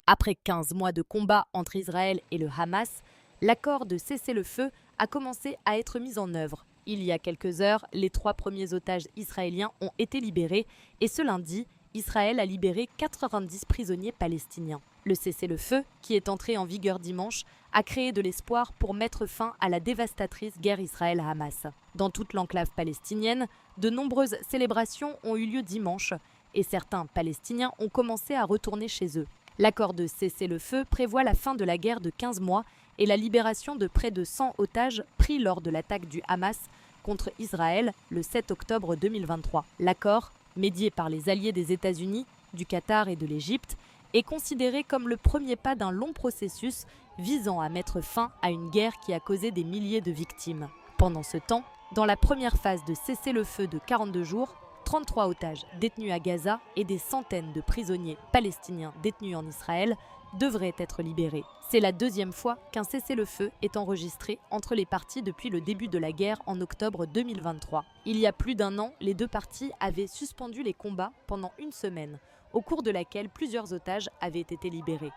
Après 15 mois de combat entre Israël et le Hamas, l'accord de cessez-le-feu a commencé à être mis en œuvre. Il y a quelques heures, les 3 premiers otages israéliens ont été libérés et ce lundi, Israël a libéré 90 prisonniers palestiniens. Le cessez-le-feu, qui est entré en vigueur dimanche, a créé de l'espoir pour mettre fin à la dévastatrice guerre Israël-Hamas. Dans toute l'enclave palestinienne, de nombreuses célébrations ont eu lieu dimanche et certains Palestiniens ont commencé à retourner chez eux. L'accord de cessez-le-feu prévoit la fin de la guerre de 15 mois et la libération de près de 100 otages pris lors de l'attaque du Hamas contre Israël le 7 octobre 2023. L'accord, médié par les alliés des États-Unis, du Qatar et de l'Égypte, est considéré comme le premier pas d'un long processus visant à mettre fin à une guerre qui a causé des milliers de victimes. Pendant ce temps, dans la première phase de cessez-le-feu de 42 jours, 33 otages détenus à Gaza et des centaines de prisonniers palestiniens détenus en Israël devraient être libérés. C'est la deuxième fois qu'un cessez-le-feu est enregistré entre les parties depuis le début de la guerre en octobre 2023. Il y a plus d'un an, les deux parties avaient suspendu les combats pendant une semaine, au cours de laquelle plusieurs otages avaient été libérés.